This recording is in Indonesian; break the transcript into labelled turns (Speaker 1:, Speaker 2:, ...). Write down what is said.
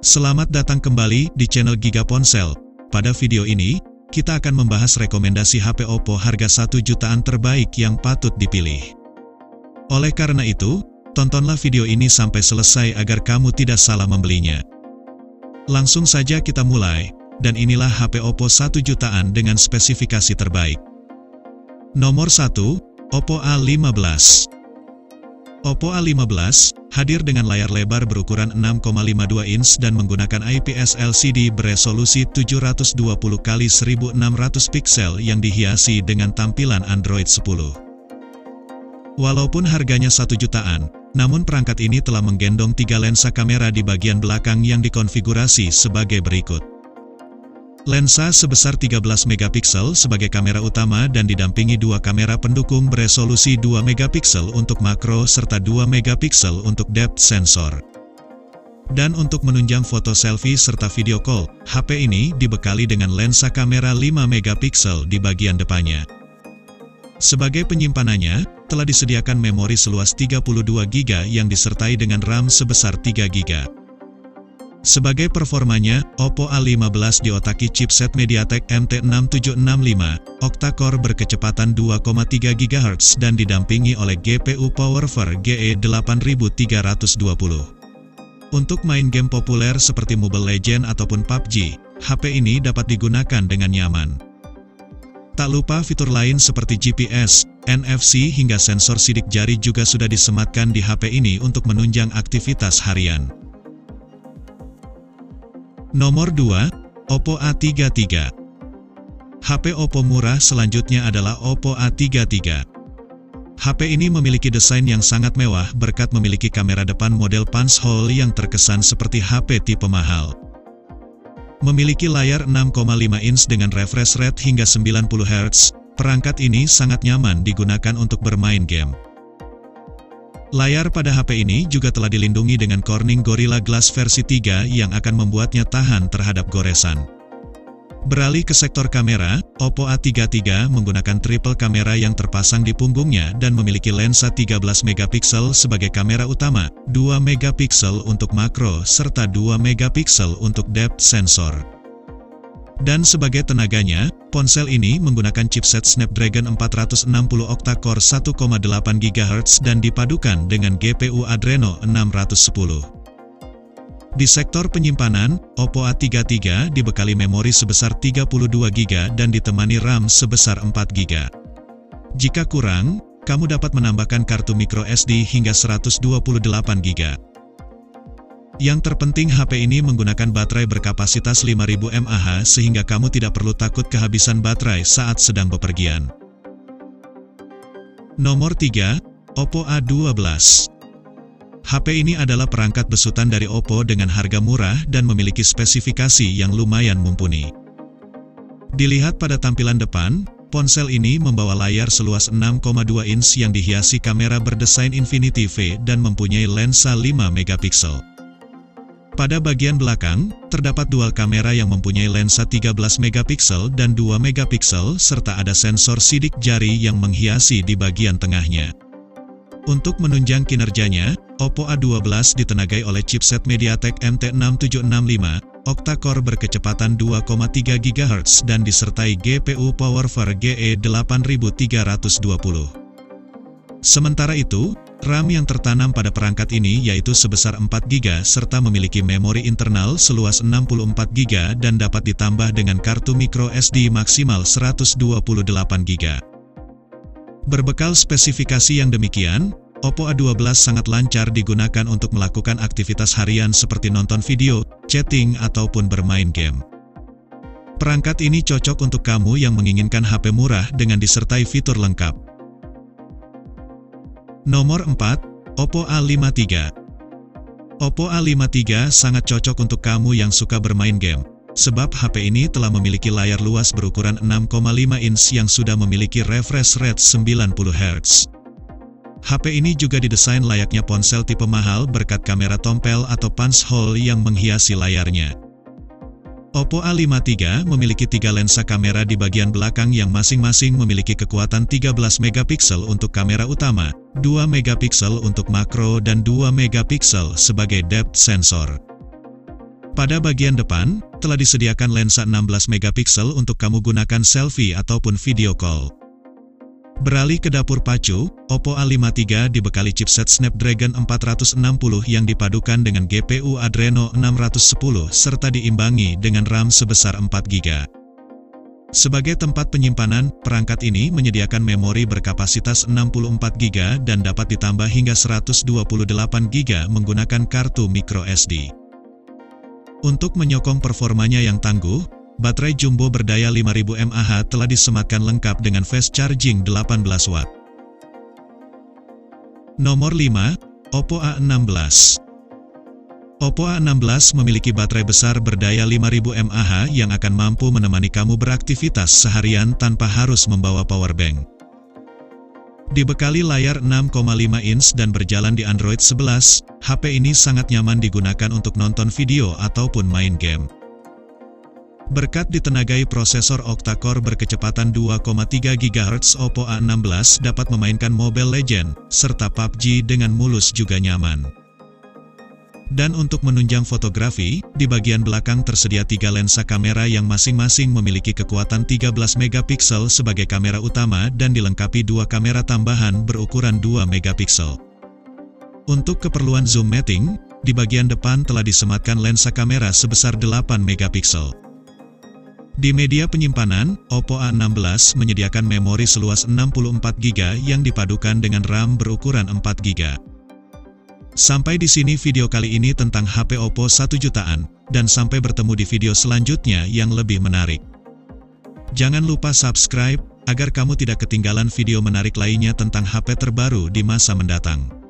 Speaker 1: Selamat datang kembali di channel Giga Ponsel. Pada video ini, kita akan membahas rekomendasi HP Oppo harga 1 jutaan terbaik yang patut dipilih. Oleh karena itu, tontonlah video ini sampai selesai agar kamu tidak salah membelinya. Langsung saja kita mulai, dan inilah HP Oppo 1 jutaan dengan spesifikasi terbaik. Nomor 1, Oppo A15. Oppo A15 hadir dengan layar lebar berukuran 6,52 inch dan menggunakan IPS LCD beresolusi 720x1600 piksel yang dihiasi dengan tampilan Android 10. Walaupun harganya 1 jutaan, namun perangkat ini telah menggendong 3 lensa kamera di bagian belakang yang dikonfigurasi sebagai berikut. Lensa sebesar 13 megapiksel sebagai kamera utama dan didampingi 2 kamera pendukung beresolusi 2 megapiksel untuk makro serta 2 megapiksel untuk depth sensor. Dan untuk menunjang foto selfie serta video call, HP ini dibekali dengan lensa kamera 5 megapiksel di bagian depannya. Sebagai penyimpanannya, telah disediakan memori seluas 32 GB yang disertai dengan RAM sebesar 3 GB. Sebagai performanya, Oppo A15 diotaki chipset MediaTek MT6765, octa-core berkecepatan 2,3 GHz dan didampingi oleh GPU Powerver GE8320. Untuk main game populer seperti Mobile Legends ataupun PUBG, HP ini dapat digunakan dengan nyaman. Tak lupa fitur lain seperti GPS, NFC hingga sensor sidik jari juga sudah disematkan di HP ini untuk menunjang aktivitas harian. Nomor 2, Oppo A33. HP Oppo murah selanjutnya adalah Oppo A33. HP ini memiliki desain yang sangat mewah berkat memiliki kamera depan model punch hole yang terkesan seperti HP tipe mahal. Memiliki layar 6,5 inch dengan refresh rate hingga 90 Hz, perangkat ini sangat nyaman digunakan untuk bermain game. Layar pada HP ini juga telah dilindungi dengan Corning Gorilla Glass versi 3 yang akan membuatnya tahan terhadap goresan. Beralih ke sektor kamera, Oppo A33 menggunakan triple kamera yang terpasang di punggungnya dan memiliki lensa 13 megapiksel sebagai kamera utama, 2 megapiksel untuk makro serta 2 megapiksel untuk depth sensor. Dan sebagai tenaganya, ponsel ini menggunakan chipset Snapdragon 460 octa-core 1,8 GHz dan dipadukan dengan GPU Adreno 610. Di sektor penyimpanan, Oppo A33 dibekali memori sebesar 32 GB dan ditemani RAM sebesar 4 GB. Jika kurang, kamu dapat menambahkan kartu microSD hingga 128 GB. Yang terpenting HP ini menggunakan baterai berkapasitas 5000 mAh sehingga kamu tidak perlu takut kehabisan baterai saat sedang bepergian. Nomor 3, Oppo A12. HP ini adalah perangkat besutan dari Oppo dengan harga murah dan memiliki spesifikasi yang lumayan mumpuni. Dilihat pada tampilan depan, ponsel ini membawa layar seluas 6,2 inch yang dihiasi kamera berdesain Infinity V dan mempunyai lensa 5 megapiksel. Pada bagian belakang, terdapat dual kamera yang mempunyai lensa 13 megapiksel dan 2 megapiksel serta ada sensor sidik jari yang menghiasi di bagian tengahnya. Untuk menunjang kinerjanya, Oppo A12 ditenagai oleh chipset MediaTek MT6765, octa-core berkecepatan 2,3 GHz dan disertai GPU Powerver GE8320. Sementara itu, RAM yang tertanam pada perangkat ini yaitu sebesar 4 GB serta memiliki memori internal seluas 64 GB dan dapat ditambah dengan kartu microSD maksimal 128 GB. Berbekal spesifikasi yang demikian, Oppo A12 sangat lancar digunakan untuk melakukan aktivitas harian seperti nonton video, chatting, ataupun bermain game. Perangkat ini cocok untuk kamu yang menginginkan HP murah dengan disertai fitur lengkap. Nomor 4, Oppo A53. Oppo A53 sangat cocok untuk kamu yang suka bermain game, sebab HP ini telah memiliki layar luas berukuran 6,5 inch yang sudah memiliki refresh rate 90 Hz. HP ini juga didesain layaknya ponsel tipe mahal berkat kamera tompel atau punch hole yang menghiasi layarnya. Oppo A53 memiliki 3 lensa kamera di bagian belakang yang masing-masing memiliki kekuatan 13 megapiksel untuk kamera utama, 2 megapiksel untuk makro dan 2 megapiksel sebagai depth sensor. Pada bagian depan, telah disediakan lensa 16 megapiksel untuk kamu gunakan selfie ataupun video call. Beralih ke dapur pacu, Oppo A5 III dibekali chipset Snapdragon 460 yang dipadukan dengan GPU Adreno 610 serta diimbangi dengan RAM sebesar 4GB. Sebagai tempat penyimpanan, perangkat ini menyediakan memori berkapasitas 64GB dan dapat ditambah hingga 128GB menggunakan kartu microSD. Untuk menyokong performanya yang tangguh, baterai jumbo berdaya 5000 mAh telah disematkan lengkap dengan fast charging 18 Watt. Nomor 5, Oppo A16. Oppo A16 memiliki baterai besar berdaya 5000 mAh yang akan mampu menemani kamu beraktivitas seharian tanpa harus membawa powerbank. Dibekali layar 6,5 inch dan berjalan di Android 11, HP ini sangat nyaman digunakan untuk nonton video ataupun main game. Berkat ditenagai prosesor octa-core berkecepatan 2,3 GHz, Oppo A16 dapat memainkan Mobile Legends serta PUBG dengan mulus juga nyaman. Dan untuk menunjang fotografi, di bagian belakang tersedia 3 lensa kamera yang masing-masing memiliki kekuatan 13 megapiksel sebagai kamera utama dan dilengkapi 2 kamera tambahan berukuran 2 megapiksel. Untuk keperluan zoom mapping, di bagian depan telah disematkan lensa kamera sebesar 8 megapiksel. Di media penyimpanan, Oppo A16 menyediakan memori seluas 64GB yang dipadukan dengan RAM berukuran 4GB. Sampai di sini video kali ini tentang HP Oppo 1 jutaan, dan sampai bertemu di video selanjutnya yang lebih menarik. Jangan lupa subscribe, agar kamu tidak ketinggalan video menarik lainnya tentang HP terbaru di masa mendatang.